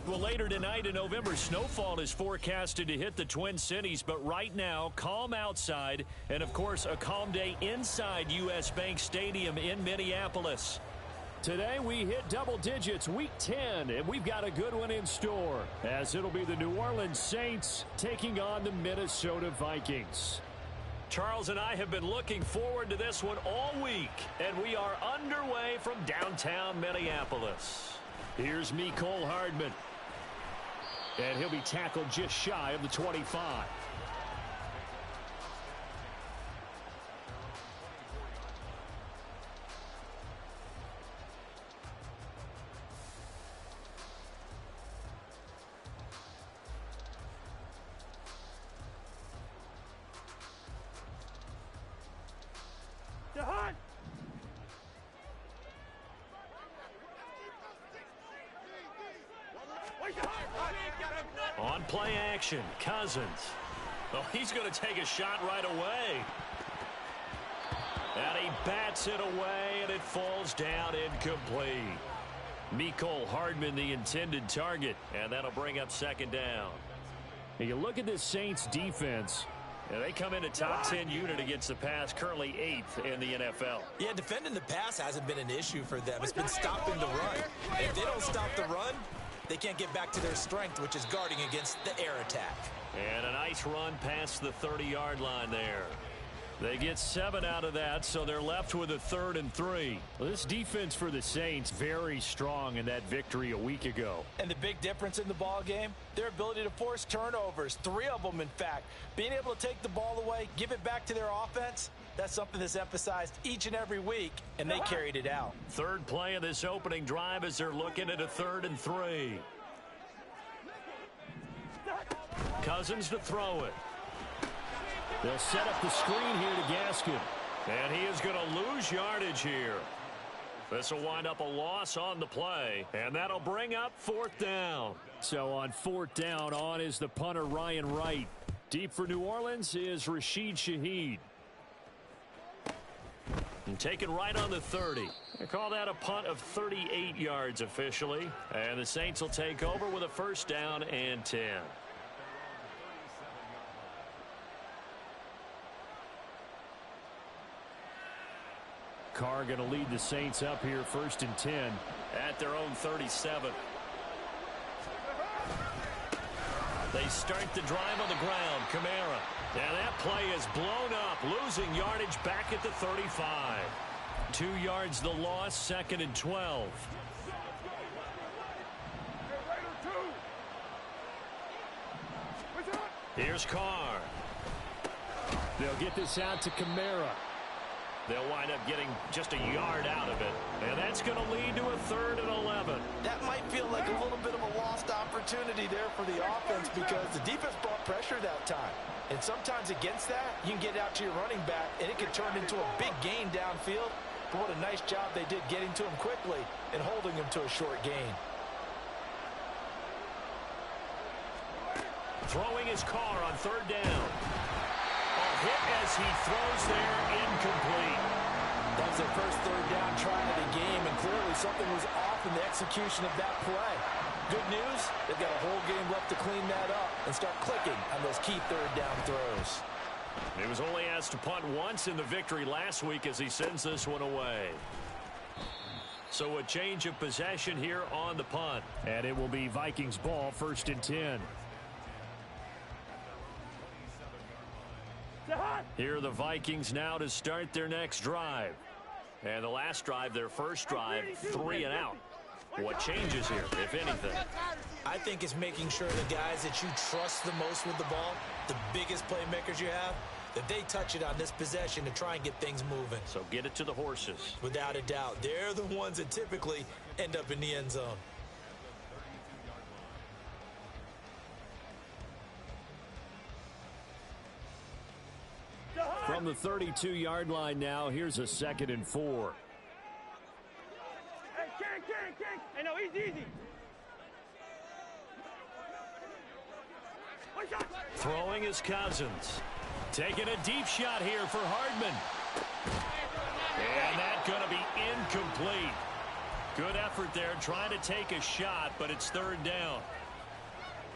Well, later tonight in November, snowfall is forecasted to hit the Twin Cities, but right now, calm outside, and of course, a calm day inside U.S. Bank Stadium in Minneapolis. Today, we hit double digits, week 10, and we've got a good one in store, as it'll be the New Orleans Saints taking on the Minnesota Vikings. Charles and I have been looking forward to this one all week, and we are underway from downtown Minneapolis. Here's Mecole Hardman. And he'll be tackled just shy of the 25. On play action, Cousins. Oh, he's going to take a shot right away. And he bats it away, and it falls down incomplete. Mecole Hardman, the intended target, and that'll bring up second down. And you look at this Saints defense. And they come in a top 10 unit against the pass, currently 8th in the NFL. Yeah, defending the pass hasn't been an issue for them. It's been stopping the run. And if they don't stop the run, they can't get back to their strength, which is guarding against the air attack. And a nice run past the 30-yard line there. They get 7 out of that, so they're left with a 3rd and 3. Well, this defense for the Saints, very strong in that victory a week ago. And the big difference in the ball game, their ability to force turnovers, 3 of them, in fact. Being able to take the ball away, give it back to their offense, that's something that's emphasized each and every week, and they carried it out. Third play of this opening drive as they're looking at a 3rd and 3. Cousins to throw it. They'll set up the screen here to Gaskin. And he is going to lose yardage here. This will wind up a loss on the play. And that'll bring up 4th down. So on 4th down, on is the punter Ryan Wright. Deep for New Orleans is Rashid Shaheed. And taken right on the 30. They call that a punt of 38 yards officially. And the Saints will take over with a 1st down and 10. Carr going to lead the Saints up here 1st and 10 at their own 37. They start the drive on the ground. Kamara. And that play is blown up, losing yardage back at the 35. 2 yards the loss, 2nd and 12. Here's Carr. They'll get this out to Kamara. They'll wind up getting just a yard out of it. And that's going to lead to a 3rd and 11. That might feel like a little bit of a lost opportunity there for the offense because the defense brought pressure that time. And sometimes against that, you can get out to your running back, and it can turn into a big gain downfield. But what a nice job they did getting to him quickly and holding him to a short gain. Throwing his Carr on 3rd down. Hit as he throws there, incomplete. That was their first 3rd down try of the game, and clearly something was off in the execution of that play. Good news, they've got a whole game left to clean that up and start clicking on those key 3rd down throws. He was only asked to punt once in the victory last week as he sends this one away. So a change of possession here on the punt. And it will be Vikings ball, 1st and 10. Here are the Vikings now to start their next drive. And the last drive, their first drive, 3 and out. What changes here, if anything? I think it's making sure the guys that you trust the most with the ball, the biggest playmakers you have, that they touch it on this possession to try and get things moving. So get it to the horses. Without a doubt. They're the ones that typically end up in the end zone. From the 32-yard line now, here's a 2nd and 4. Hey, King. Hey, no, easy. Throwing is Cousins. Taking a deep shot here for Hardman. And that's going to be incomplete. Good effort effort there trying to take a shot, but it's third down.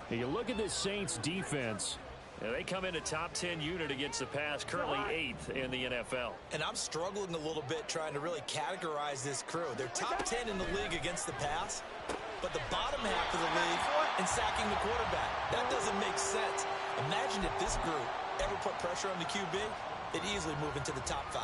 You look at this Saints defense. They come in a top 10 unit against the pass, currently 8th in the NFL. And I'm struggling a little bit trying to really categorize this crew. They're top 10 in the league against the pass, but the bottom half of the league in sacking the quarterback. That doesn't make sense. Imagine if this group ever put pressure on the QB, it'd easily move into the top 5.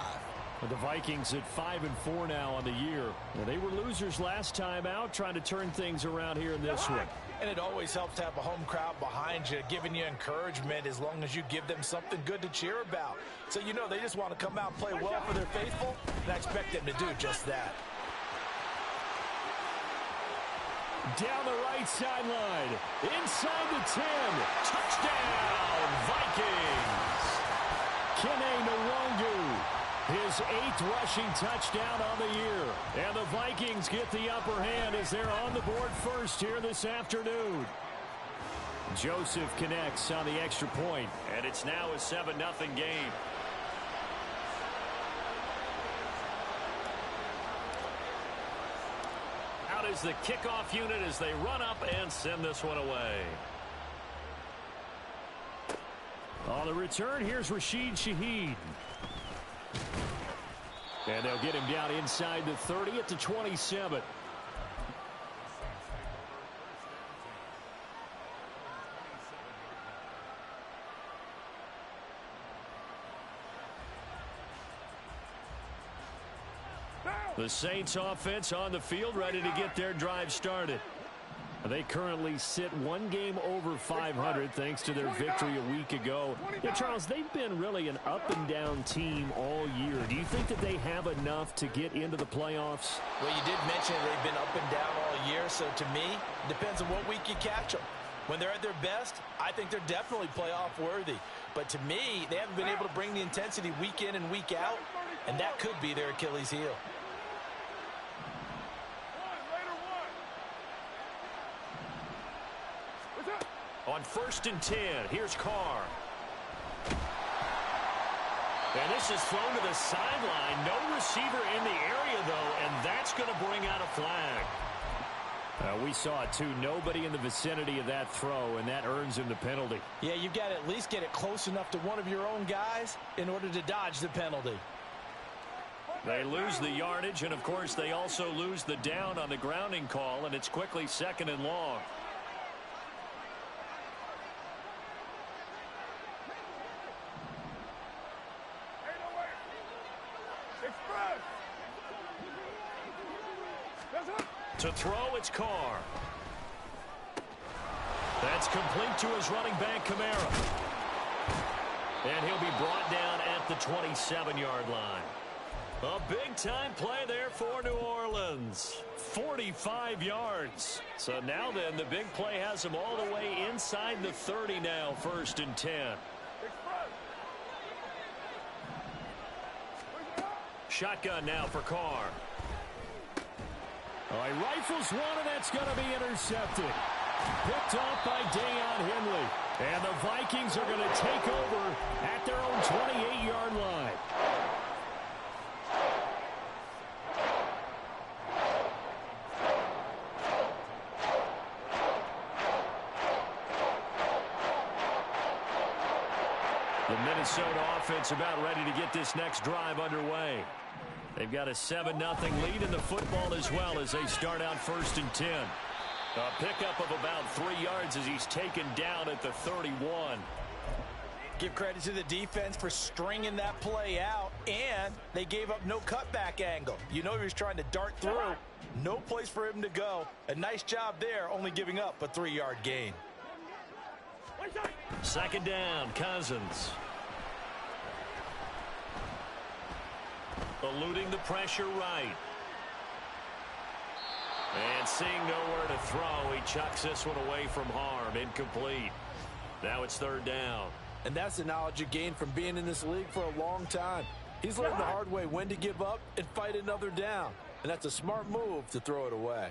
The Vikings at 5-4 now on the year. They were losers last time out, trying to turn things around here in this one. And it always helps to have a home crowd behind you, giving you encouragement as long as you give them something good to cheer about. So you know they just want to come out and play well for their faithful, and I expect them to do just that. Down the right sideline, inside the 10, touchdown, Vikings! Kene Nwangu, his 8th rushing touchdown on the year. And the Vikings get the upper hand as they're on the board first here this afternoon. Joseph connects on the extra point, and it's now a 7-0 game. Out is the kickoff unit as they run up and send this one away. On the return, here's Rashid Shaheed. And they'll get him down inside the 30 at the 27. The Saints offense on the field, ready to get their drive started. They currently sit one game over 500 thanks to their victory a week ago. Yeah, Charles, they've been really an up-and-down team all year. Do you think that they have enough to get into the playoffs? Well, you did mention they've been up and down all year, so to me, it depends on what week you catch them. When they're at their best, I think they're definitely playoff worthy. But to me, they haven't been able to bring the intensity week in and week out, and that could be their Achilles heel. On 1st and 10, here's Carr. And this is thrown to the sideline. No receiver in the area, though, and that's going to bring out a flag. We saw it, too. Nobody in the vicinity of that throw, and that earns him the penalty. Yeah, you've got to at least get it close enough to one of your own guys in order to dodge the penalty. They lose the yardage, and, of course, they also lose the down on the grounding call, and it's quickly 2nd and long. To throw, it's Carr. That's complete to his running back, Kamara. And he'll be brought down at the 27-yard line. A big-time play there for New Orleans. 45 yards. So now then, the big play has them all the way inside the 30 now, 1st and 10. Shotgun now for Carr. Oh, he rifles one, and that's going to be intercepted. Picked off by Deion Henley. And the Vikings are going to take over at their own 28-yard line. The Minnesota offense about ready to get this next drive underway. They've got a 7-0 lead in the football as well as they start out 1st and 10. A pickup of about 3 yards as he's taken down at the 31. Give credit to the defense for stringing that play out, and they gave up no cutback angle. You know he was trying to dart through. No place for him to go. A nice job there, only giving up a 3-yard gain. 2nd down, Cousins. Eluding the pressure right. And seeing nowhere to throw, he chucks this one away from harm. Incomplete. Now it's 3rd down. And that's the knowledge you gain from being in this league for a long time. He's learned the hard way when to give up and fight another down. And that's a smart move to throw it away.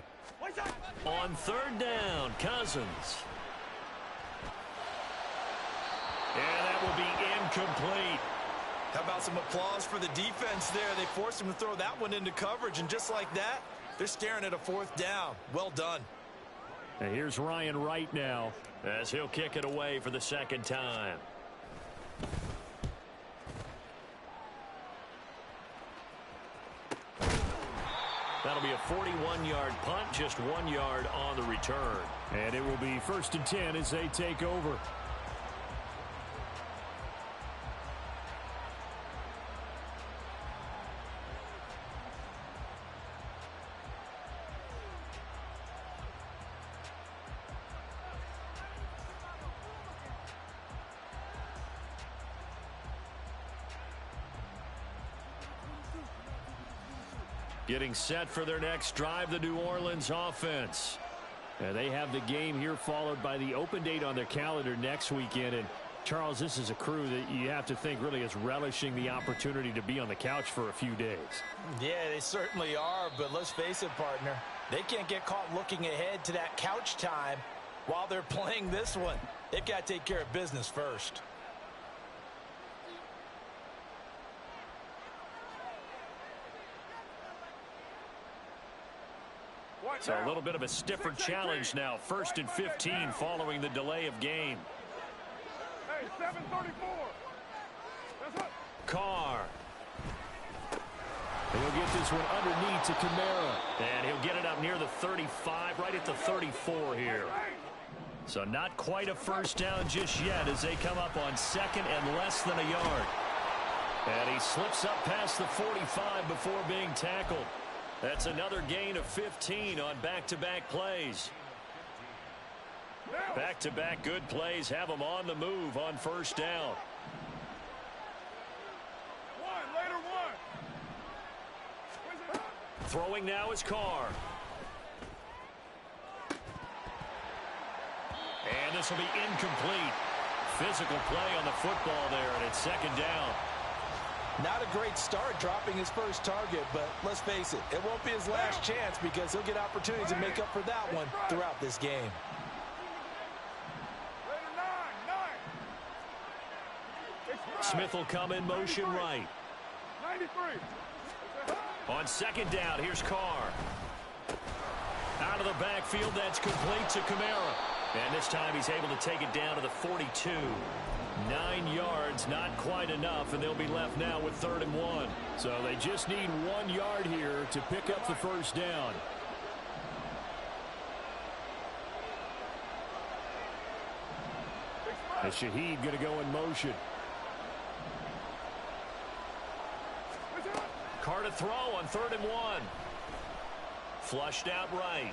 On 3rd down, Cousins. And that will be incomplete. How about some applause for the defense there? They forced him to throw that one into coverage, and just like that, They're staring at a fourth down. Well done. And here's Ryan Wright now as he'll kick it away for the second time. That'll be a 41-yard punt, just 1 yard on the return. And it will be 1st and 10 as they take over. Getting set for their next drive, the New Orleans offense. They have the game here followed by the open date on their calendar next weekend. And Charles, this is a crew that you have to think really is relishing the opportunity to be on the couch for a few days. Yeah, they certainly are, but let's face it, partner. They can't get caught looking ahead to that couch time while they're playing this one. They've got to take care of business first. So a little bit of a stiffer challenge now. 1st and 15 following the delay of game. Hey, 7:34. Carr. He'll get this one underneath to Kamara. And he'll get it up near the 35, right at the 34 here. So not quite a first down just yet as they come up on 2nd and less than a yard. And he slips up past the 45 before being tackled. That's another gain of 15 on back-to-back plays. Back-to-back good plays have them on the move on 1st down. Later one. Throwing now is Carr. And this will be incomplete. Physical play on the football there, and it's 2nd down. Not a great start dropping his first target, but let's face it, it won't be his last chance because he'll get opportunities to make up for that one throughout this game. Smith will come in motion right. 93. On 2nd down, here's Carr. Out of the backfield, that's complete to Kamara. And this time he's able to take it down to the 42. 9 yards, not quite enough, and they'll be left now with 3rd and 1. So they just need 1 yard here to pick up the first down. And Shaheed going to go in motion. Carr to throw on 3rd and 1. Flushed out right.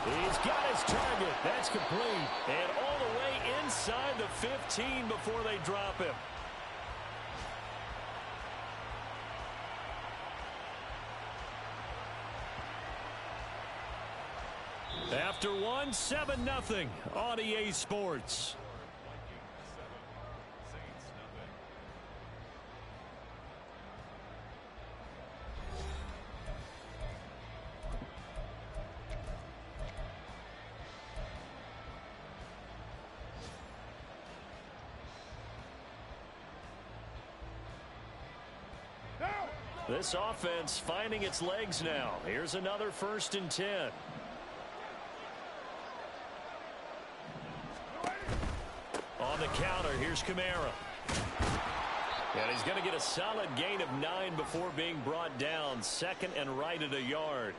He's got his target. That's complete. And all the way inside the 15 before they drop him. After one, 7-0 on EA Sports. This offense finding its legs now. Here's another 1st and 10. On the counter, here's Kamara. And he's going to get a solid gain of 9 before being brought down. 2nd and right at a yard.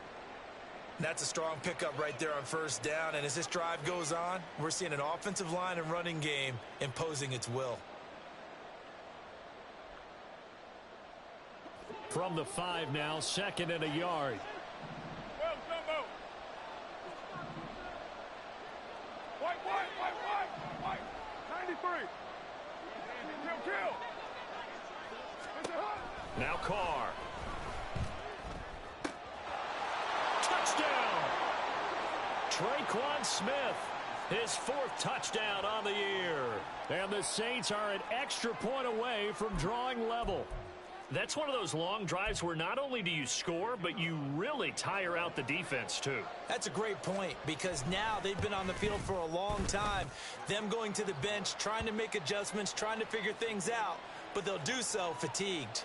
That's a strong pickup right there on 1st down. And as this drive goes on, we're seeing an offensive line and running game imposing its will. From the 5 now, 2nd and a yard. Well, Jumbo. White. 93. Kill. Now Carr. Touchdown! Traquan Smith, his 4th touchdown on the year. And the Saints are an extra point away from drawing level. That's one of those long drives where not only do you score, but you really tire out the defense, too. That's a great point because now they've been on the field for a long time. Them going to the bench, trying to make adjustments, trying to figure things out, but they'll do so fatigued.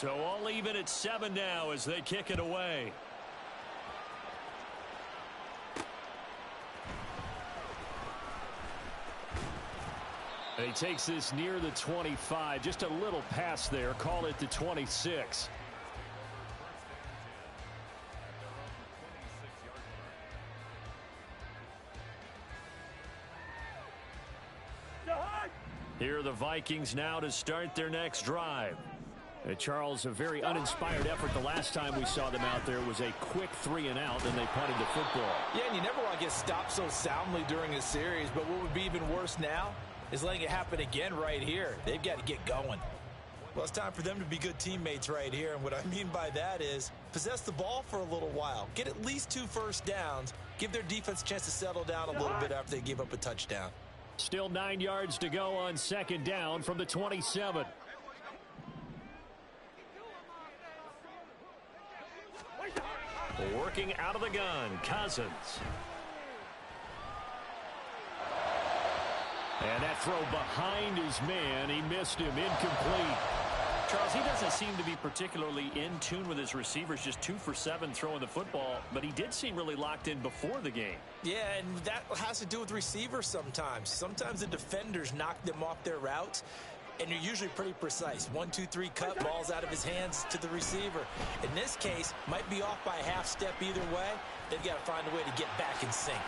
So all even at 7 now as they kick it away. And he takes this near the 25. Just a little pass there. Call it the 26. Here are the Vikings now to start their next drive. Charles, a very uninspired effort the last time we saw them out there was a quick 3-and-out, and they punted the football. Yeah, and you never want to get stopped so soundly during a series, but what would be even worse now is letting it happen again right here. They've got to get going. Well, it's time for them to be good teammates right here, and what I mean by that is possess the ball for a little while, get at least 2 first downs, give their defense a chance to settle down a little bit after they give up a touchdown. Still 9 yards to go on 2nd down from the 27. Working out of the gun, Cousins. And that throw behind his man, he missed him, incomplete. Charles, he doesn't seem to be particularly in tune with his receivers, just 2 for 7 throwing the football, but he did seem really locked in before the game. Yeah, and that has to do with receivers sometimes. Sometimes the defenders knock them off their routes, and you're usually pretty precise. 1, 2, 3 cut, balls out of his hands to the receiver. In this case, might be off by a half step either way. They've got to find a way to get back in sync.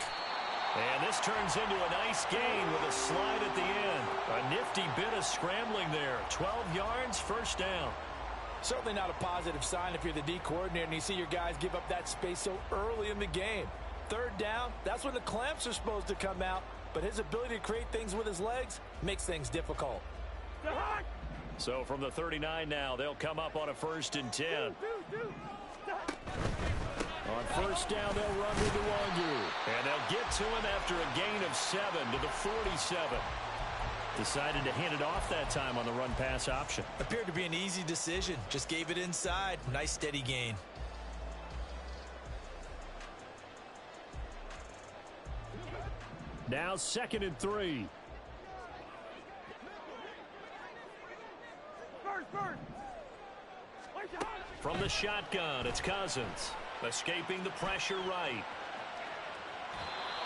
And this turns into a nice gain with a slide at the end. A nifty bit of scrambling there. 12 yards, first down. Certainly not a positive sign if you're the D coordinator and you see your guys give up that space so early in the game. 3rd down, that's when the clamps are supposed to come out, but his ability to create things with his legs makes things difficult. So from the 39 now, they'll come up on a 1st and 10. On 1st down, they'll run with the Wangu. And they'll get to him after a gain of 7 to the 47. Decided to hand it off that time on the run-pass option. Appeared to be an easy decision. Just gave it inside. Nice steady gain. Now 2nd and 3. From the shotgun, it's Cousins. Escaping the pressure right.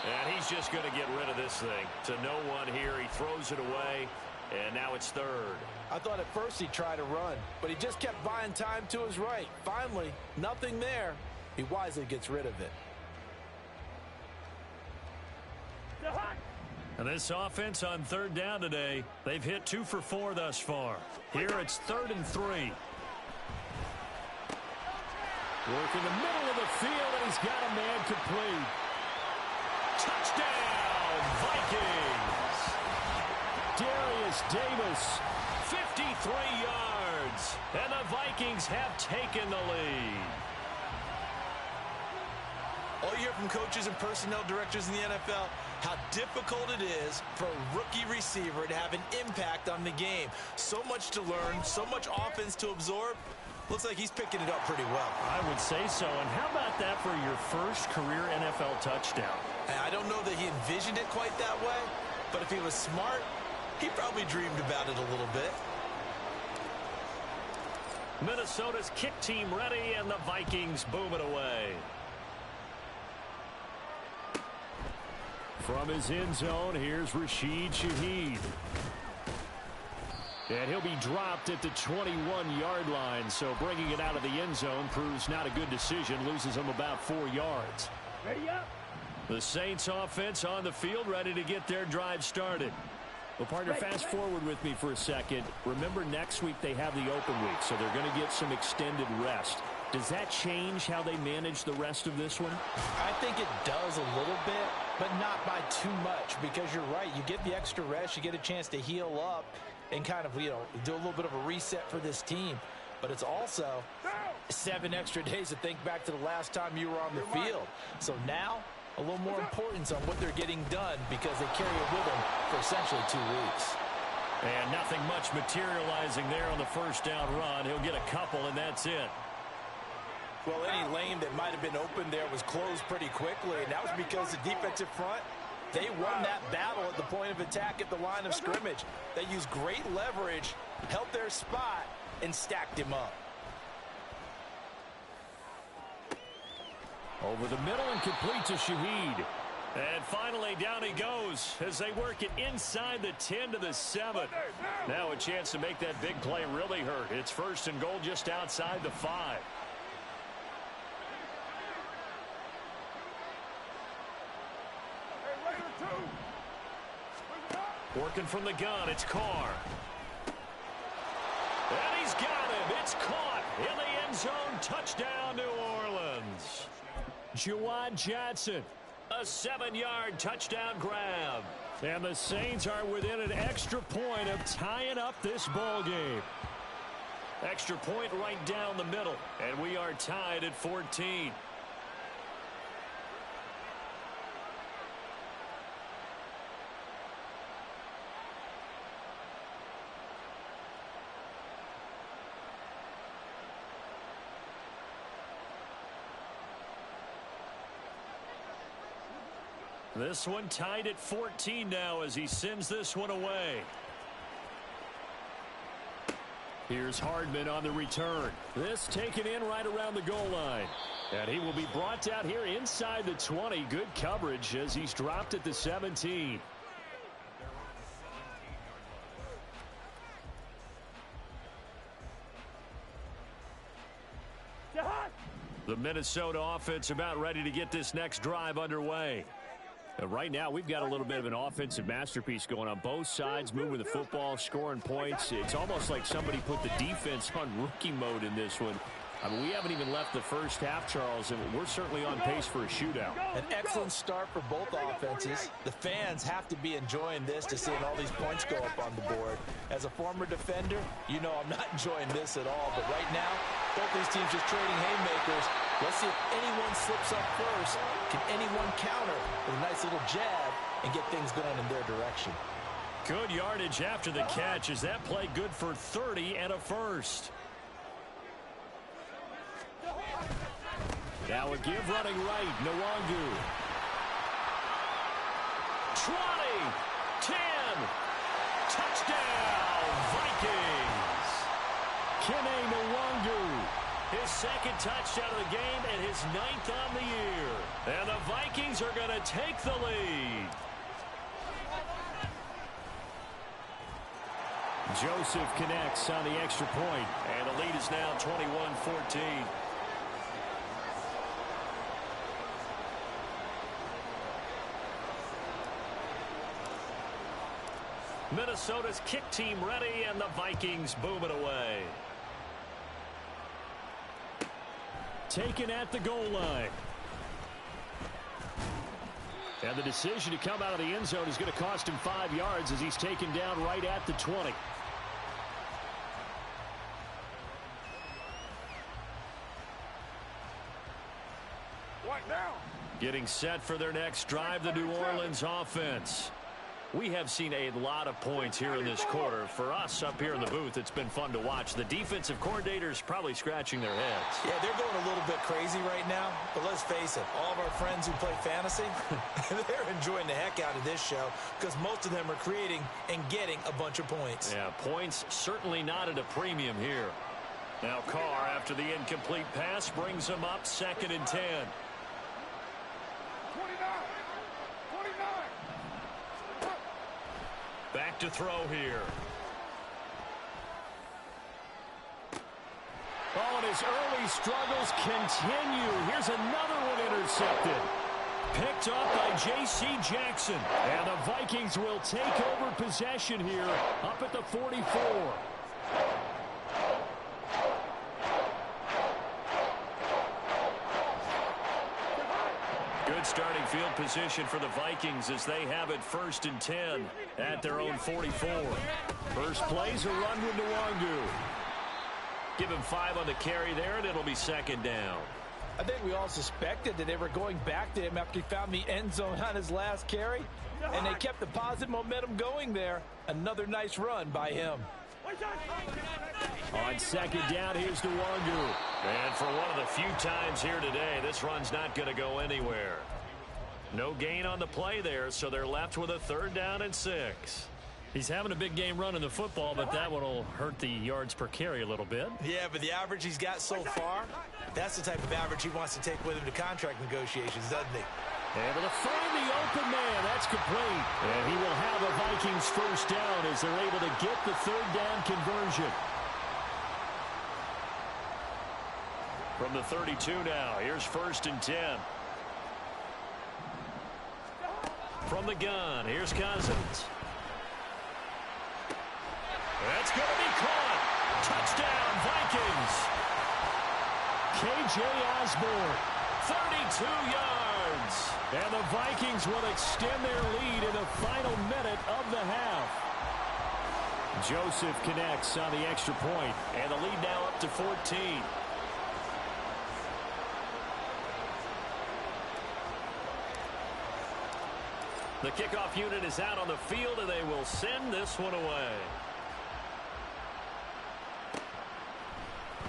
And he's just going to get rid of this thing. To no one here. He throws it away. And now it's 3rd. I thought at first he'd try to run, but he just kept buying time to his right. Finally, nothing there. He wisely gets rid of it. And this offense on 3rd down today, they've hit 2 for 4 thus far. Here it's 3rd and 3. Work in the middle of the field, and he's got a man complete. Touchdown, Vikings! Darius Davis, 53 yards, and the Vikings have taken the lead. All you hear from coaches and personnel directors in the NFL, how difficult it is for a rookie receiver to have an impact on the game. So much to learn, so much offense to absorb. Looks like he's picking it up pretty well. I would say so. And how about that for your first career NFL touchdown? I don't know that he envisioned it quite that way, but if he was smart, he probably dreamed about it a little bit. Minnesota's kick team ready, and the Vikings boom it away. From his end zone, here's Rashid Shaheed. And he'll be dropped at the 21-yard line, so bringing it out of the end zone proves not a good decision, loses him about 4 yards. Ready up. The Saints offense on the field, ready to get their drive started. Well, partner, fast forward with me for a second. Remember, next week they have the open week, so they're going to get some extended rest. Does that change how they manage the rest of this one? I think it does a little bit, but not by too much, because you're right. You get the extra rest, you get a chance to heal up and kind of, do a little bit of a reset for this team. But it's also 7 extra days to think back to the last time you were on the field. So now, a little more importance on what they're getting done because they carry it with them for essentially 2 weeks. And nothing much materializing there on the first down run. He'll get a couple, and that's it. Well, any lane that might have been open there was closed pretty quickly, and that was because the defensive front, they won that battle at the point of attack at the line of scrimmage. They used great leverage, held their spot, and stacked him up. Over the middle and completes a Shaheed. And finally, down he goes as they work it inside the 10 to the 7. Now a chance to make that big play really hurt. It's 1st and goal just outside the 5. Working from the gun, it's Carr. And he's got him. It's caught in the end zone. Touchdown, New Orleans. Juwan Johnson. A 7-yard touchdown grab. And the Saints are within an extra point of tying up this ball game. Extra point right down the middle. And we are tied at 14. This one tied at 14 now as he sends this one away. Here's Hardman on the return. This taken in right around the goal line. And he will be brought down here inside the 20. Good coverage as he's dropped at the 17. The Minnesota offense about ready to get this next drive underway. Right now, we've got a little bit of an offensive masterpiece going on both sides, moving the football, scoring points. It's almost like somebody put the defense on rookie mode in this one. I mean, we haven't even left the first half, Charles, and we're certainly on pace for a shootout. An excellent start for both offenses. The fans have to be enjoying this to seeing all these points go up on the board. As a former defender, you know I'm not enjoying this at all. But right now, both these teams just trading haymakers. Let's see if anyone slips up first. Can anyone counter with a nice little jab and get things going in their direction? Good yardage after the catch. Is that play good for 30 and a first? Now a give running right. Nwangu. 20. 10. Touchdown, Vikings. Kene Nwangu. His second touchdown of the game and his 9th on the year. And the Vikings are going to take the lead. Joseph connects on the extra point. And the lead is now 21-14. Minnesota's kick team ready, and the Vikings boom it away. Taken at the goal line. And the decision to come out of the end zone is going to cost him 5 yards as he's taken down right at the 20. Getting set for their next drive, the New Orleans offense. We have seen a lot of points here in this quarter. For us up here in the booth, it's been fun to watch. The defensive coordinators probably scratching their heads. Yeah, they're going a little bit crazy right now. But let's face it, all of our friends who play fantasy, they're enjoying the heck out of this show because most of them are creating and getting a bunch of points. Yeah, points certainly not at a premium here. Now Carr, after the incomplete pass, brings him up 2nd and 10. Back to throw here. Oh, and his early struggles continue. Here's another one intercepted. Picked up by J.C. Jackson. And the Vikings will take over possession here up at the 44. Good starting field position for the Vikings as they have it 1st and 10 at their own 44. First play's a run with Nwangu. Give him 5 on the carry there, and it'll be 2nd down. I think we all suspected that they were going back to him after he found the end zone on his last carry, and they kept the positive momentum going there. Another nice run by him. On 2nd down, here's Nwangu. And for one of the few times here today, this run's not going to go anywhere. No gain on the play there, so they're left with a 3rd down and 6. He's having a big game running the football, but that one will hurt the yards per carry a little bit. Yeah, but the average he's got so far, that's the type of average he wants to take with him to contract negotiations, doesn't he? Able to find the open man. That's complete. And he will have a Vikings first down as they're able to get the third down conversion. From the 32 now, here's 1st and 10. From the gun, here's Cousins. That's going to be caught. Touchdown, Vikings. K.J. Osborne, 32 yards. And the Vikings will extend their lead in the final minute of the half. Joseph connects on the extra point, and the lead now up to 14. The kickoff unit is out on the field, and they will send this one away.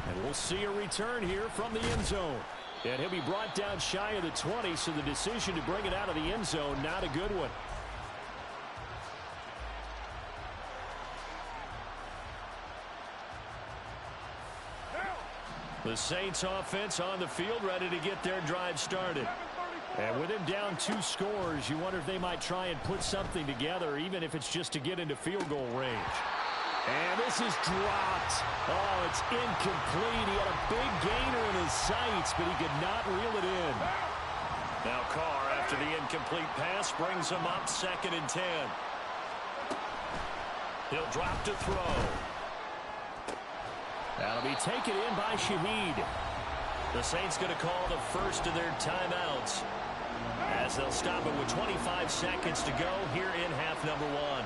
And we'll see a return here from the end zone. And he'll be brought down shy of the 20, so the decision to bring it out of the end zone, not a good one. The Saints offense on the field, ready to get their drive started. And with him down 2 scores, you wonder if they might try and put something together, even if it's just to get into field goal range. And this is dropped. Oh, it's incomplete. He had a big gainer in his sights, but he could not reel it in. Now Carr, after the incomplete pass, brings him up 2nd and 10. He'll drop to throw. That'll be taken in by Shaheed. The Saints going to call the first of their timeouts, as they'll stop it with 25 seconds to go here in half number 1.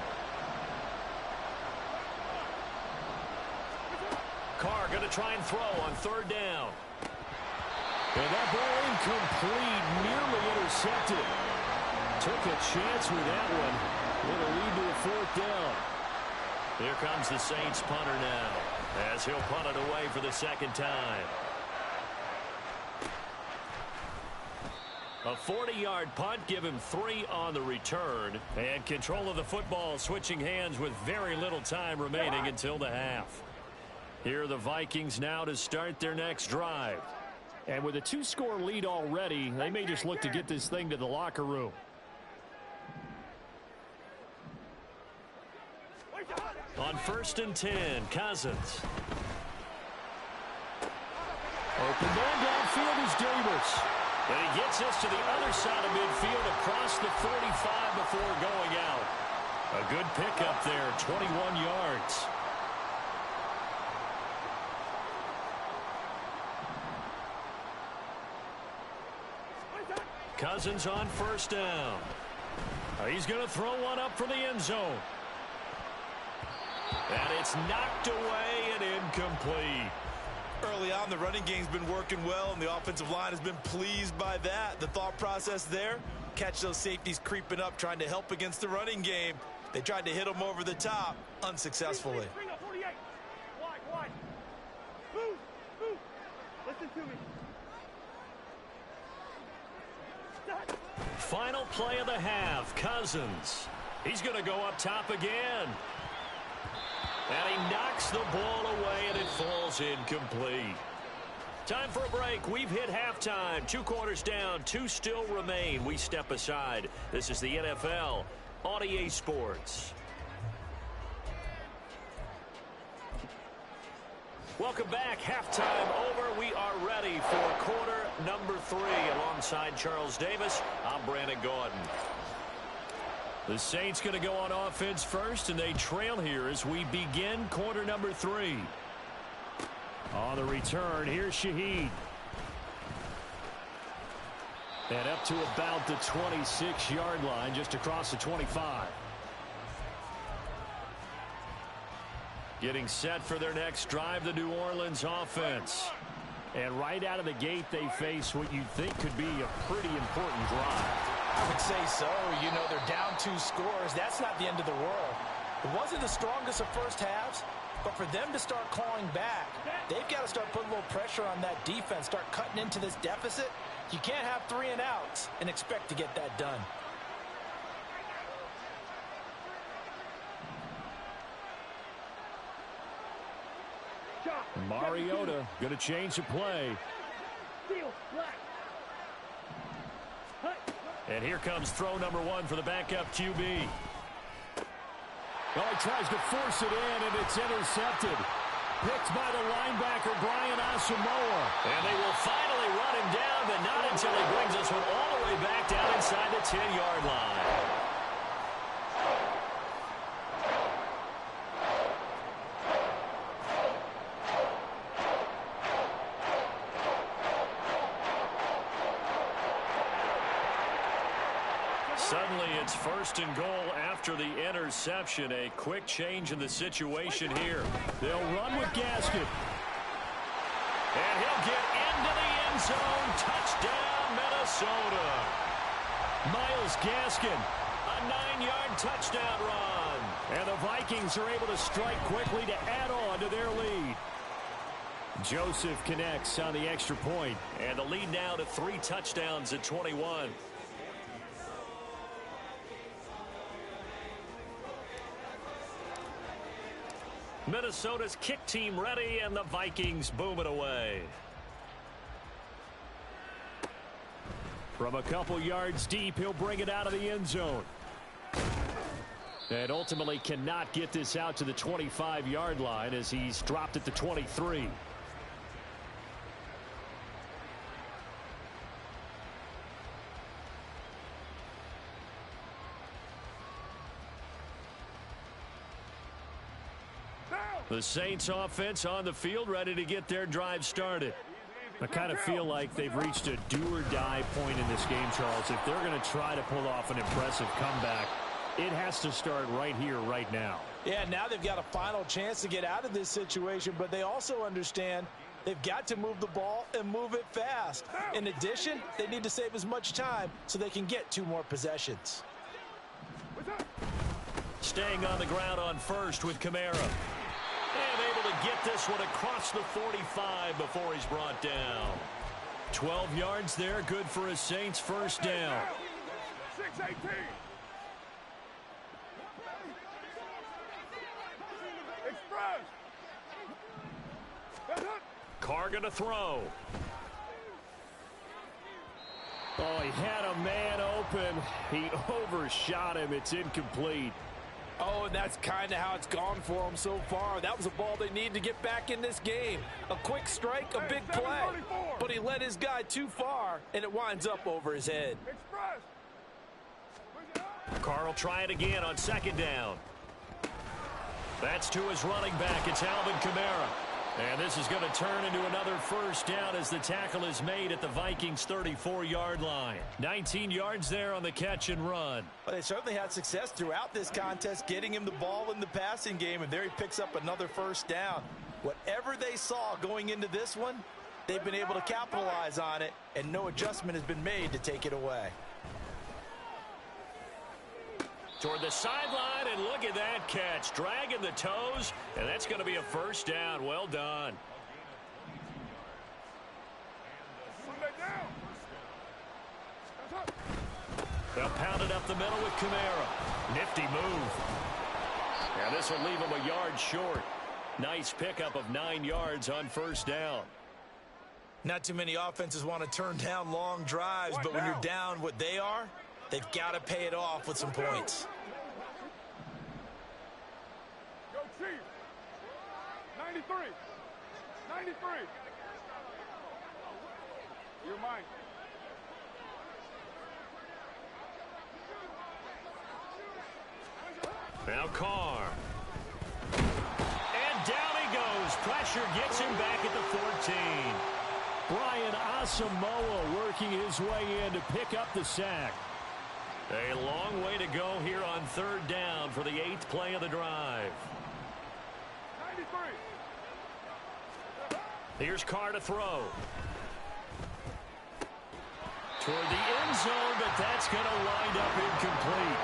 Carr going to try and throw on 3rd down. And that ball incomplete, nearly intercepted. Took a chance with that one. It'll lead to a 4th down. Here comes the Saints punter now, as he'll punt it away for the 2nd time. A 40-yard punt, give him 3 on the return. And control of the football switching hands with very little time remaining until the half. Here are the Vikings now to start their next drive. And with a 2-score lead already, they may just look to get this thing to the locker room. On 1st and 10, Cousins. Open man downfield is Davis. And he gets us to the other side of midfield across the 45 before going out. A good pickup there, 21 yards. Cousins on 1st down. He's going to throw one up for the end zone. And it's knocked away and incomplete. Early on, the running game's been working well, and the offensive line has been pleased by that. The thought process there, catch those safeties creeping up, trying to help against the running game. They tried to hit them over the top, unsuccessfully. Bring up 48. Wide. Move. Listen to me. Final play of the half, Cousins. He's going to go up top again. And he knocks the ball away, and it falls incomplete. Time for a break. We've hit halftime. 2 quarters down, 2 still remain. We step aside. This is the NFL on EA Sports. Welcome back. Halftime over. We are ready for quarter number 3. Alongside Charles Davis, I'm Brandon Gordon. The Saints going to go on offense first, and they trail here as we begin quarter number 3. On the return, here's Shaheed. And up to about the 26-yard line, just across the 25. Getting set for their next drive, the New Orleans offense. And right out of the gate, they face what you'd think could be a pretty important drive. I would say so. You know, they're down 2 scores. That's not the end of the world. It wasn't the strongest of first halves, but for them to start clawing back, they've got to start putting a little pressure on that defense, start cutting into this deficit. You can't have 3 and outs and expect to get that done. Mariota going to change the play. And here comes throw number 1 for the backup QB. Well, he tries to force it in, and it's intercepted. Picked by the linebacker, Brian Asamoah. And they will finally run him down, but not until he brings this one all the way back down inside the 10-yard line. Suddenly, it's 1st and goal after the interception. A quick change in the situation here. They'll run with Gaskin. And he'll get into the end zone. Touchdown, Minnesota. Myles Gaskin. A 9-yard touchdown run. And the Vikings are able to strike quickly to add on to their lead. Joseph connects on the extra point. And the lead now to 3 touchdowns at 21. Minnesota's kick team ready, and the Vikings boom it away. From a couple yards deep, he'll bring it out of the end zone. And ultimately cannot get this out to the 25-yard line as he's dropped at the 23. The Saints offense on the field, ready to get their drive started. I kind of feel like they've reached a do-or-die point in this game, Charles. If they're going to try to pull off an impressive comeback, it has to start right here, right now. Yeah, now they've got a final chance to get out of this situation, but they also understand they've got to move the ball and move it fast. In addition, they need to save as much time so they can get 2 more possessions. Staying on the ground on first with Kamara. And able to get this one across the 45 before he's brought down. 12 yards there, good for a Saints first down. 6-18. Express. Carr going to throw. Oh, he had a man open. He overshot him. It's incomplete. Oh, and that's kind of how it's gone for them so far. That was a ball they need to get back in this game. A quick strike, a big play. But he led his guy too far, and it winds up over his head. Carr will try it again on 2nd down. That's to his running back. It's Alvin Kamara. And this is going to turn into another first down as the tackle is made at the Vikings' 34-yard line. 19 yards there on the catch and run. Well, they certainly had success throughout this contest getting him the ball in the passing game, and there he picks up another first down. Whatever they saw going into this one, they've been able to capitalize on it, and no adjustment has been made to take it away. Toward the sideline, and look at that catch. Dragging the toes, and that's going to be a first down. Well done. They'll pound it up the middle with Kamara. Nifty move. And this will leave him a yard short. Nice pickup of 9 yards on first down. Not too many offenses want to turn down long drives, but when you're down what they are, they've got to pay it off with some points. Go Chiefs. 93. 93. You're mine. Now Carr. And down he goes. Pressure gets him back at the 14. Brian Asamoah working his way in to pick up the sack. A long way to go here on 3rd down for the 8th play of the drive. 93. Here's Carr to throw. Toward the end zone, but that's going to wind up incomplete.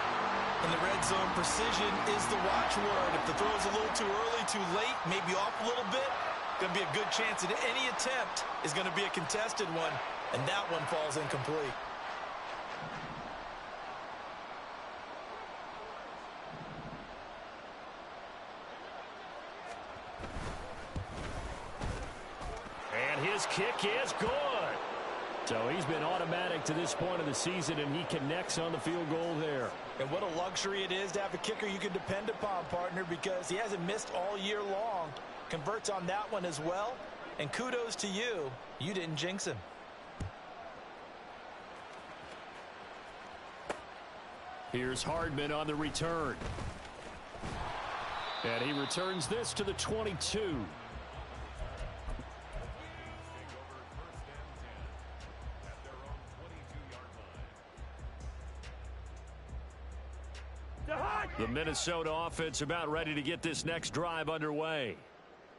In the red zone, precision is the watchword. If the throw's a little too early, too late, maybe off a little bit, going to be a good chance that any attempt is going to be a contested one, and that one falls incomplete. His kick is good. So he's been automatic to this point of the season, and he connects on the field goal there. And what a luxury it is to have a kicker you can depend upon, partner, because he hasn't missed all year long. Converts on that one as well. And kudos to you. You didn't jinx him. Here's Hardman on the return. And he returns this to the 22. The Minnesota offense about ready to get this next drive underway.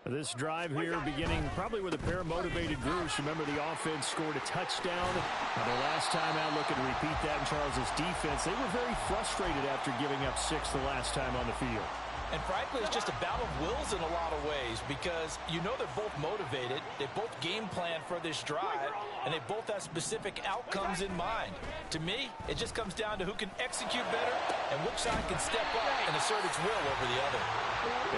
This drive here beginning probably with a pair of motivated groups. Remember, the offense scored a touchdown. The last time out, looking to repeat that in Charles's defense. They were very frustrated after giving up 6 the last time on the field. And frankly, it's just a battle of wills in a lot of ways because you know they're both motivated. They both game plan for this drive, and they both have specific outcomes in mind. To me, it just comes down to who can execute better and which side can step up and assert its will over the other.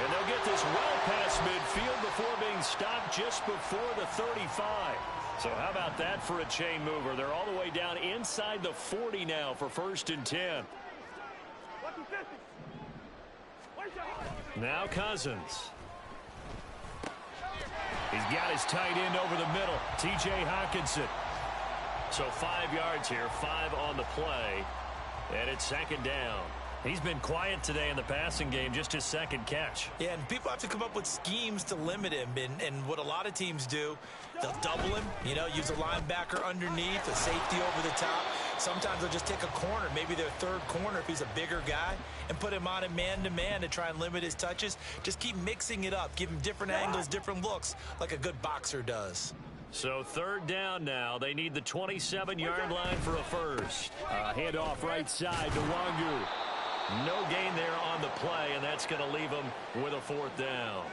And they'll get this well past midfield before being stopped just before the 35. So how about that for a chain mover? They're all the way down inside the 40 now for 1st and 10. Now Cousins. He's got his tight end over the middle, T.J. Hockenson. So 5 yards here, 5 on the play, and it's 2nd down. He's been quiet today in the passing game, just his 2nd catch. Yeah, and people have to come up with schemes to limit him. And what a lot of teams do, they'll double him, use a linebacker underneath, a safety over the top. Sometimes they'll just take a corner, maybe their 3rd corner if he's a bigger guy, and put him on a man-to-man to try and limit his touches. Just keep mixing it up. Give him different angles, different looks, like a good boxer does. So 3rd down now. They need the 27-yard line for a first. Handoff right side to Wangu. No gain there on the play, and that's going to leave him with a 4th down.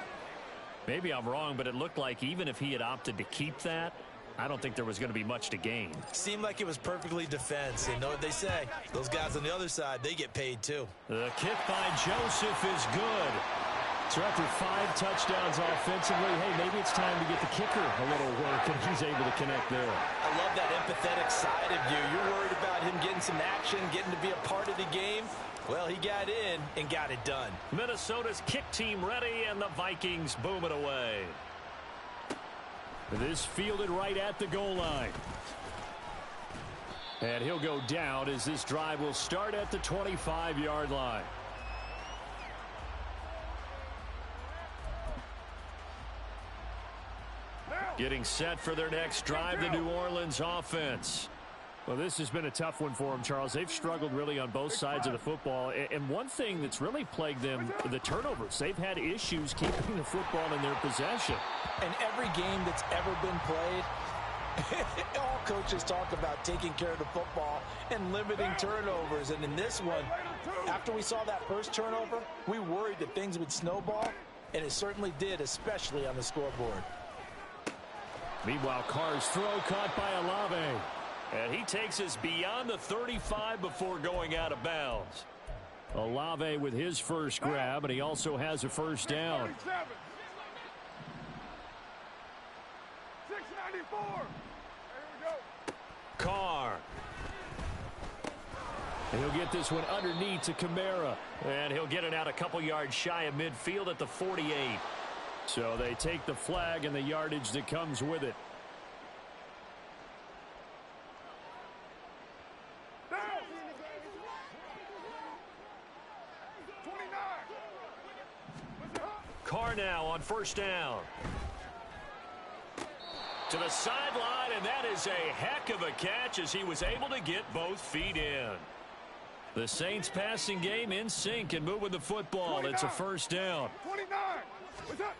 Maybe I'm wrong, but it looked like even if he had opted to keep that, I don't think there was going to be much to gain. Seemed like it was perfectly defense. And know what they say? Those guys on the other side, they get paid too. The kick by Joseph is good. So after 5 touchdowns offensively, hey, maybe it's time to get the kicker a little work, and he's able to connect there. I love that empathetic side of you. You're worried about him getting some action, getting to be a part of the game. Well, he got in and got it done. Minnesota's kick team ready, and the Vikings boom it away. This fielded right at the goal line. And he'll go down as this drive will start at the 25-yard line. Getting set for their next drive, the New Orleans offense. Well, this has been a tough one for them, Charles. They've struggled really on both sides of the football. And one thing that's really plagued them, the turnovers. They've had issues keeping the football in their possession. And every game that's ever been played, all coaches talk about taking care of the football and limiting turnovers. And in this one, after we saw that first turnover, we worried that things would snowball, and it certainly did, especially on the scoreboard. Meanwhile, Carr's throw caught by Olave. And he takes us beyond the 35 before going out of bounds. Olave with his first grab, and he also has a first down. 694. There we go. Carr. And he'll get this one underneath to Kamara. And he'll get it out a couple yards shy of midfield at the 48. So they take the flag and the yardage that comes with it. Carr now on first down. To the sideline, and that is a heck of a catch as he was able to get both feet in. The Saints passing game in sync and moving the football. 29. It's a first down. 29. What's up?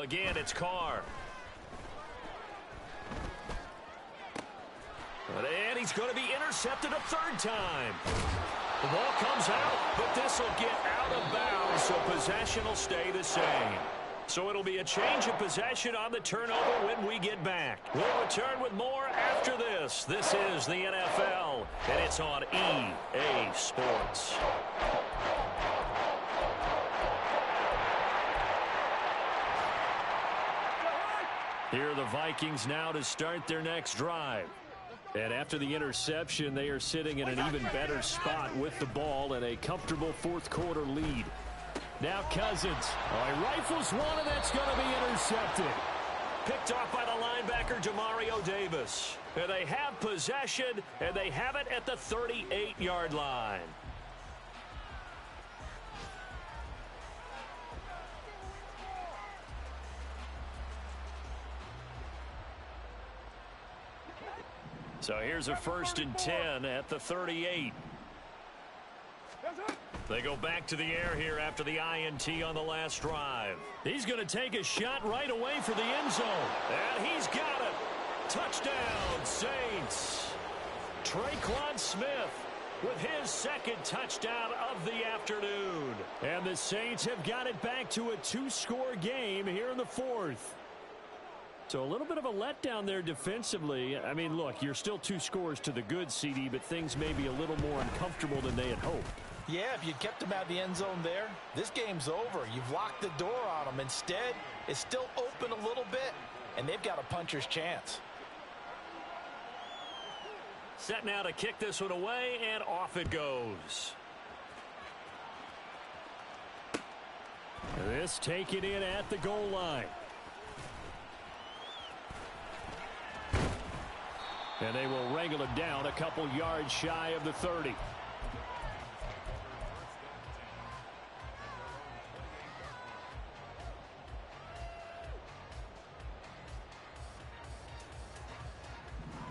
Again, it's Carr. And he's going to be intercepted a 3rd time. The ball comes out, but this will get out of bounds, so possession will stay the same. So it'll be a change of possession on the turnover when we get back. We'll return with more after this. This is the NFL, and it's on EA Sports. Here are the Vikings now to start their next drive. And after the interception, they are sitting in an even better spot with the ball and a comfortable fourth quarter lead. Now Cousins. Oh, he rifles one, and that's going to be intercepted. Picked off by the linebacker, Demario Davis. And they have possession, and they have it at the 38-yard line. So here's a 1st and 10 at the 38. They go back to the air here after the INT on the last drive. He's going to take a shot right away for the end zone. And he's got it. Touchdown, Saints. Traquan Smith with his 2nd touchdown of the afternoon. And the Saints have got it back to a 2-score game here in the 4th. So a little bit of a letdown there defensively. I mean, look, you're still 2 scores to the good, CD, but things may be a little more uncomfortable than they had hoped. Yeah, if you kept him out of the end zone there, this game's over. You've locked the door on him. Instead, it's still open a little bit, and they've got a puncher's chance. Set now to kick this one away, and off it goes. This taken in at the goal line. And they will wrangle it down a couple yards shy of the 30.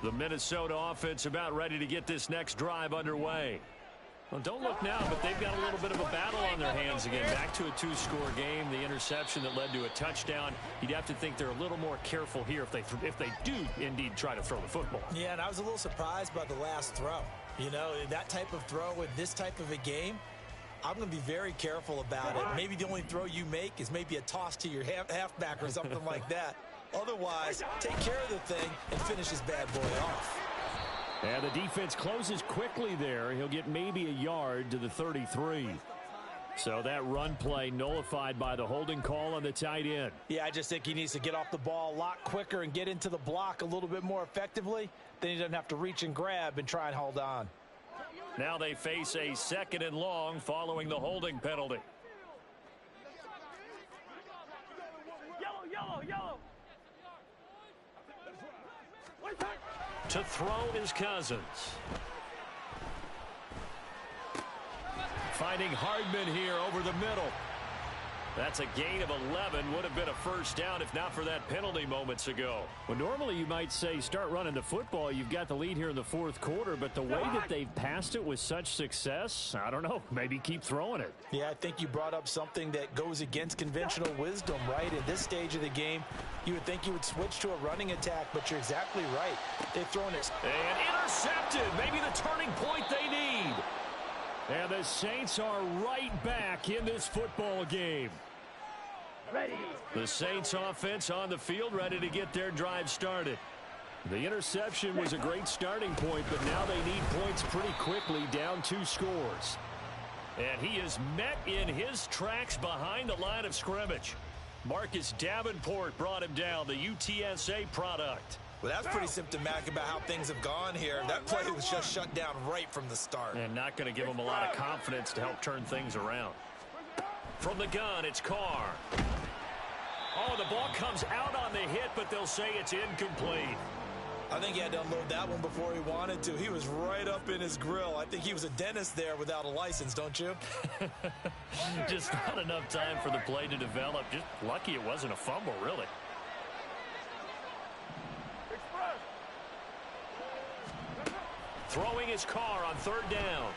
The Minnesota offense about ready to get this next drive underway. Well, don't look now, but they've got a little bit of a battle on their hands again. Back to a 2-score game. The interception that led to a touchdown. You'd have to think they're a little more careful here if they do indeed try to throw the football. Yeah, and I was a little surprised by the last throw. You know, that type of throw in this type of a game, I'm going to be very careful about it. Maybe the only throw you make is maybe a toss to your halfback or something like that. Otherwise, take care of the thing and finish this bad boy off. And the defense closes quickly there. He'll get maybe a yard to the 33. So that run play nullified by the holding call on the tight end. Yeah, I just think he needs to get off the ball a lot quicker and get into the block a little bit more effectively. Then he doesn't have to reach and grab and try and hold on. Now they face a 2nd and long following the holding penalty. Yellow, yellow, yellow. To throw is Cousins. Finding Hardman here over the middle. That's a gain of 11. Would have been a 1st down if not for that penalty moments ago. Well, normally you might say start running the football. You've got the lead here in the 4th quarter, but the way that they've passed it with such success, I don't know, maybe keep throwing it. Yeah, I think you brought up something that goes against conventional wisdom, right? At this stage of the game, you would think you would switch to a running attack, but you're exactly right. They've thrown it. And intercepted. Maybe the turning point they need. And the Saints are right back in this football game. Ready. The Saints offense on the field ready to get their drive started. The interception was a great starting point, but now they need points pretty quickly, down 2 scores. And he is met in his tracks behind the line of scrimmage. Marcus Davenport brought him down, the UTSA product. Well, that's pretty symptomatic about how things have gone here. That play was just shut down right from the start. And not going to give him a lot of confidence to help turn things around. From the gun, it's Carr. Oh, the ball comes out on the hit, but they'll say it's incomplete. I think he had to unload that one before he wanted to. He was right up in his grill. I think he was a dentist there without a license, don't you? Just not enough time for the play to develop. Just lucky it wasn't a fumble, really. Throwing his Carr on 3rd down.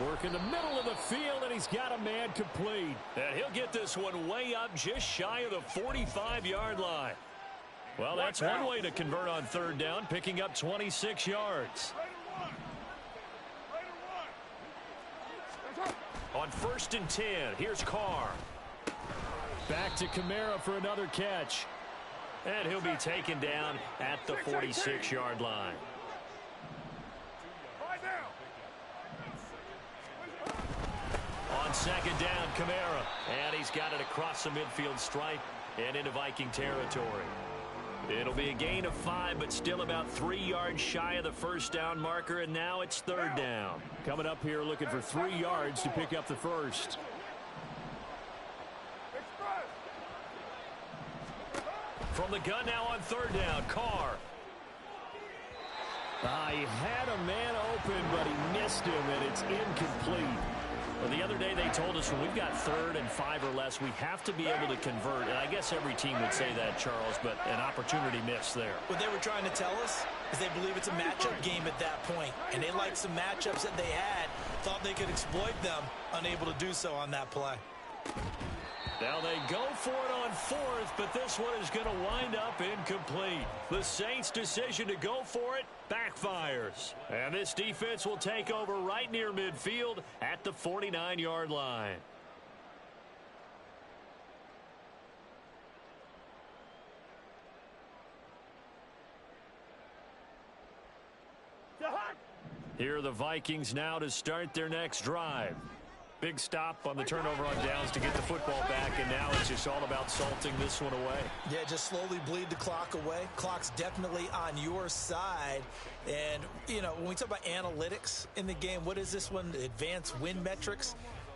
Work in the middle of the field, and he's got a man complete. And he'll get this one way up just shy of the 45-yard line. Well, that's one way to convert on 3rd down, picking up 26 yards. On 1st and 10, here's Carr. Back to Kamara for another catch. And he'll be taken down at the 46-yard line. On second down, Kamara. And he's got it across the midfield stripe and into Viking territory. It'll be a gain of 5, but still about 3 yards shy of the first down marker, and now it's third down. Coming up here looking for 3 yards to pick up the first. From the gun now on third down, Carr. He had a man open, but he missed him, and it's incomplete. Well, the other day they told us when we've got 3rd and 5 or less, we have to be able to convert. And I guess every team would say that, Charles, but an opportunity missed there. What they were trying to tell us is they believe it's a matchup game at that point. And they liked some matchups that they had, thought they could exploit them, unable to do so on that play. Now they go for it on 4th, but this one is going to wind up incomplete. The Saints' decision to go for it backfires. And this defense will take over right near midfield at the 49-yard line. Here are the Vikings now to start their next drive. Big stop on the turnover on downs to get the football back, and now it's just all about salting this one away. Yeah, just slowly bleed the clock away. Clock's definitely on your side. And, you know, when we talk about analytics in the game, what is this one? Advanced win metrics?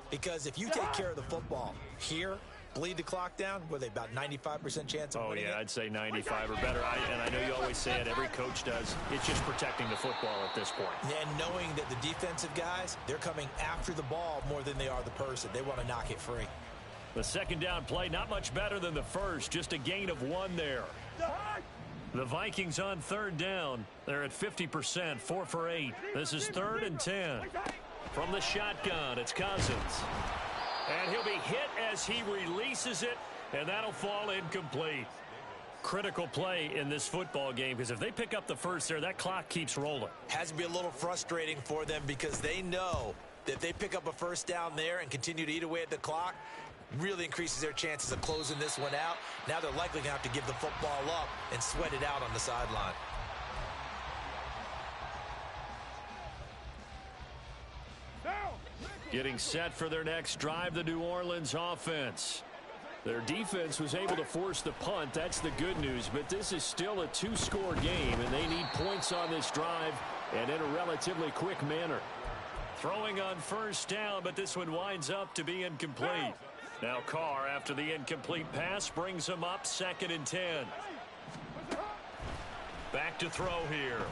Because if you take care of the football here, bleed the clock down, were they about 95% chance of winning it? I'd say 95 or better. And I know you always say it, every coach does. It's just protecting the football at this point. And knowing that the defensive guys, they're coming after the ball more than they are the person. They want to knock it free. The second down play, not much better than the first, just a gain of 1 there. The Vikings on third down. They're at 50%, 4 for 8. This is 3rd and 10. From the shotgun, it's Cousins. And he'll be hit as he releases it, and that'll fall incomplete. Critical play in this football game, because if they pick up the first there, that clock keeps rolling. Has to be a little frustrating for them because they know that if they pick up a first down there and continue to eat away at the clock, really increases their chances of closing this one out. Now they're likely going to have to give the football up and sweat it out on the sideline. Getting set for their next drive, the New Orleans offense. Their defense was able to force the punt. That's the good news. But this is still a 2-score game, and they need points on this drive and in a relatively quick manner. Throwing on first down, but this one winds up to be incomplete. Now Carr, after the incomplete pass, brings him up 2nd and 10. Back to throw here.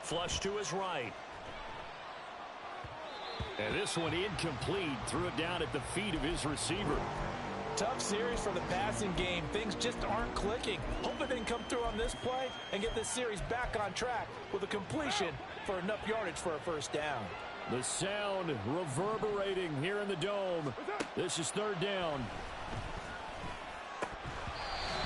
Flush to his right. And this one incomplete. Threw it down at the feet of his receiver. Tough series for the passing game. Things just aren't clicking. Hoping they can come through on this play and get this series back on track with a completion for enough yardage for a first down. The sound reverberating here in the dome. This is 3rd down.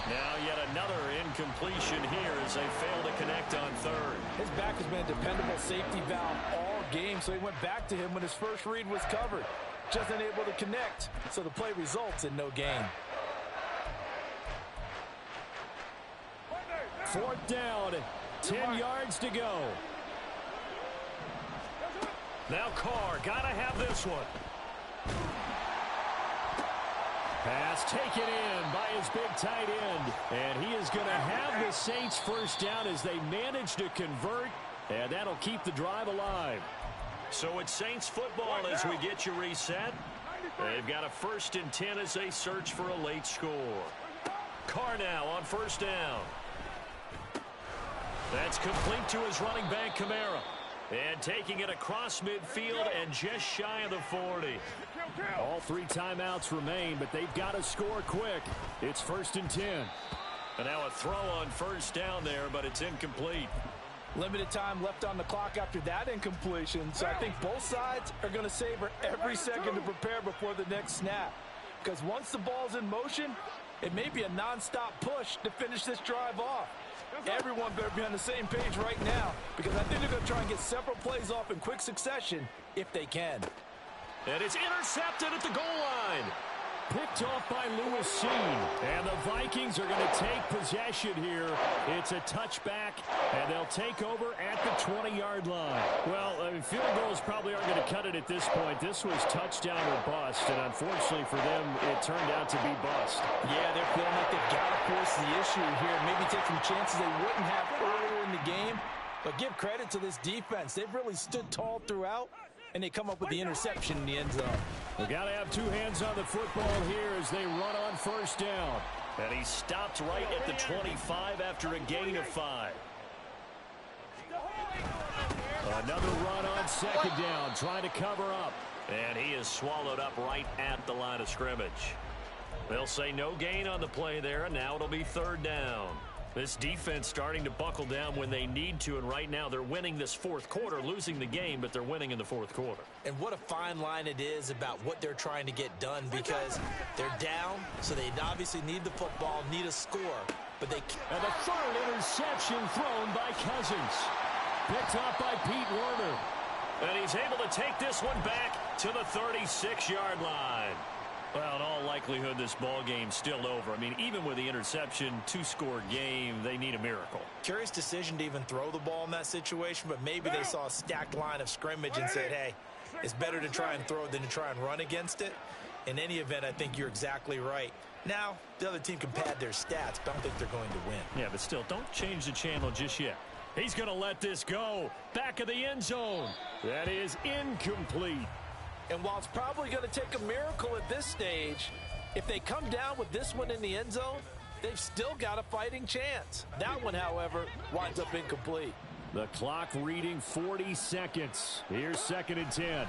Now yet another incompletion here as they fail to connect on 3rd. His back has been a dependable safety valve all game, so he went back to him when his first read was covered. Just unable to connect, so the play results in no gain. 4th down, 10 yards to go. Now Carr, gotta have this one. Pass taken in by his big tight end. And he is going to have the Saints first down as they manage to convert. And that'll keep the drive alive. So it's Saints football as we get you reset. They've got a 1st and 10 as they search for a late score. Carr now on first down. That's complete to his running back, Kamara. And taking it across midfield and just shy of the 40. All 3 timeouts remain, but they've got to score quick. It's 1st and 10. And now a throw on first down there, but it's incomplete. Limited time left on the clock after that incompletion, so I think both sides are going to savor every second to prepare before the next snap. Because once the ball's in motion, it may be a nonstop push to finish this drive off. Everyone better be on the same page right now, because I think they're going to try and get several plays off in quick succession if they can. And it's intercepted at the goal line. picked off by Lewis. And the Vikings are going to take possession here. It's a touchback, and they'll take over at the 20-yard line. Well, field goals probably aren't going to cut it at this point. This was touchdown or bust, and unfortunately for them, it turned out to be bust. Yeah, they're feeling like they've got to force the issue here. Maybe take some chances they wouldn't have earlier in the game. But give credit to this defense. They've really stood tall throughout, and they come up with the interception in the end zone. We've got to have two hands on the football here as they run on first down. And he stopped right at the 25 after a gain of 5. Another run on second down, trying to cover up. And he is swallowed up right at the line of scrimmage. They'll say no gain on the play there, and now it'll be third down. This defense starting to buckle down when they need to, and right now they're winning this fourth quarter, losing the game, but they're winning in the fourth quarter. And what a fine line it is about what they're trying to get done, because they're down, so they obviously need the football, need a score, but they can't. And the third interception thrown by Cousins. Picked up by Pete Werner. And he's able to take this one back to the 36-yard line. Well, in all likelihood, this ball game's still over. I mean, even with the interception, two-score game, they need a miracle. Curious decision to even throw the ball in that situation, but maybe they saw a stacked line of scrimmage and said, hey, it's better to try and throw than to try and run against it. In any event, I think you're exactly right. Now, the other team can pad their stats, but I don't think they're going to win. Yeah, but still, don't change the channel just yet. He's going to let this go. Back of the end zone. That is incomplete. And while it's probably going to take a miracle at this stage, if they come down with this one in the end zone, they've still got a fighting chance. That one, however, winds up incomplete. The clock reading 40 seconds. Here's 2nd and 10.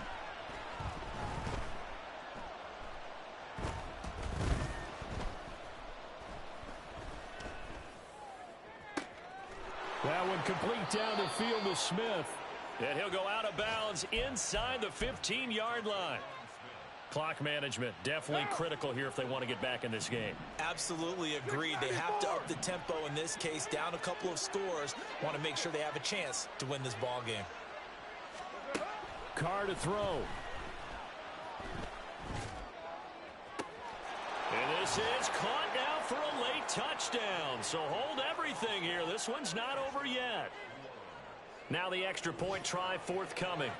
That one complete down the field to Smith. And he'll go out of bounds inside the 15-yard line. Clock management definitely critical here if they want to get back in this game. Absolutely agreed. They have to up the tempo in this case, down a couple of scores. Want to make sure they have a chance to win this ball game. Carr to throw. And this is caught now for a late touchdown. So hold everything here. This one's not over yet. Now the extra point try forthcoming.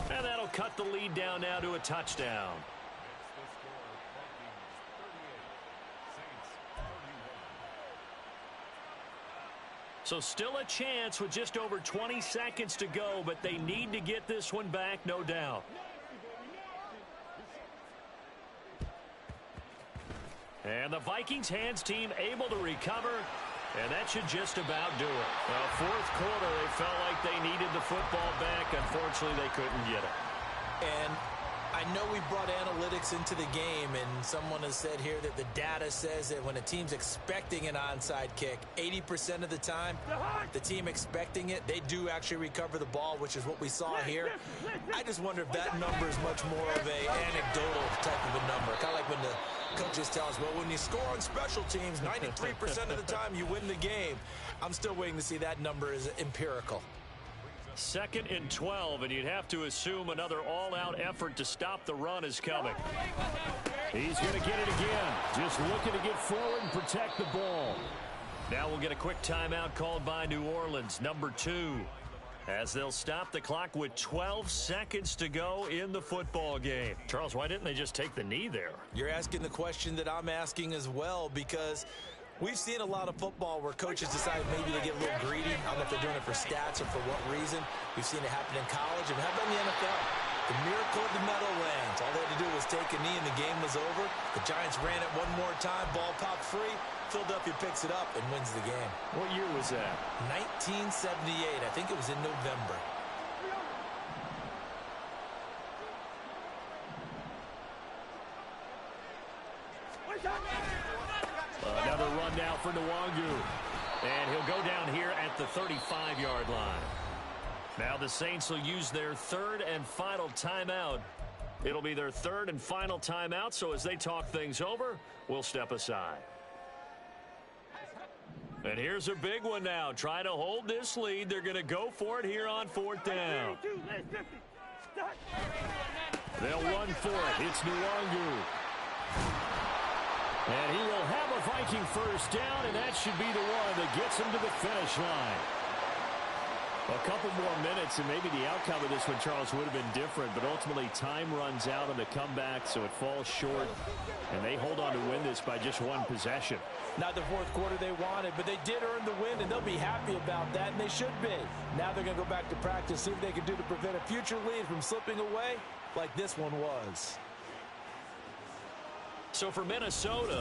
And that'll cut the lead down now to a touchdown. So still a chance with just over 20 seconds to go, but they need to get this one back, no doubt. And the Vikings hands team able to recover. And that should just about do it. Fourth quarter, they felt like they needed the football back. Unfortunately, they couldn't get it. And I know we brought analytics into the game, and someone has said here that the data says that when a team's expecting an onside kick, 80% of the time, the team expecting it, they do actually recover the ball, which is what we saw here. I just wonder if that number is much more of an anecdotal type of a number. Kind of like when the coaches tell us, well, when you score on special teams, 93% of the time you win the game. I'm still waiting to see that number is empirical. 2nd and 12, and you'd have to assume another all-out effort to stop the run is coming. He's going to get it again. Just looking to get forward and protect the ball. Now we'll get a quick timeout called by New Orleans, number 2. As they'll stop the clock with 12 seconds to go in the football game. Charles, why didn't they just take the knee there? You're asking the question that I'm asking as well, because we've seen a lot of football where coaches decide maybe to get a little greedy. I don't know if they're doing it for stats or for what reason. We've seen it happen in college and how about in the NFL? The miracle of the Meadowlands. All they had to do was take a knee and the game was over. The Giants ran it one more time. Ball popped free. Philadelphia picks it up and wins the game. What year was that? 1978. I think it was in November. Another run now for Nwangu. And he'll go down here at the 35-yard line. Now the Saints will use their third and final timeout. It'll be their third and final timeout, so as they talk things over, we'll step aside. And here's a big one now. Trying to hold this lead. They're going to go for it here on 4th down. They'll run for it. It's Nwangu. And he will have a Viking first down, and that should be the one that gets him to the finish line. A couple more minutes, and maybe the outcome of this one, Charles, would have been different, but ultimately time runs out on the comeback, so it falls short, and they hold on to win this by just one possession. Not the fourth quarter they wanted, but they did earn the win, and they'll be happy about that, and they should be. Now they're going to go back to practice, see what they can do to prevent a future lead from slipping away like this one was. So for Minnesota,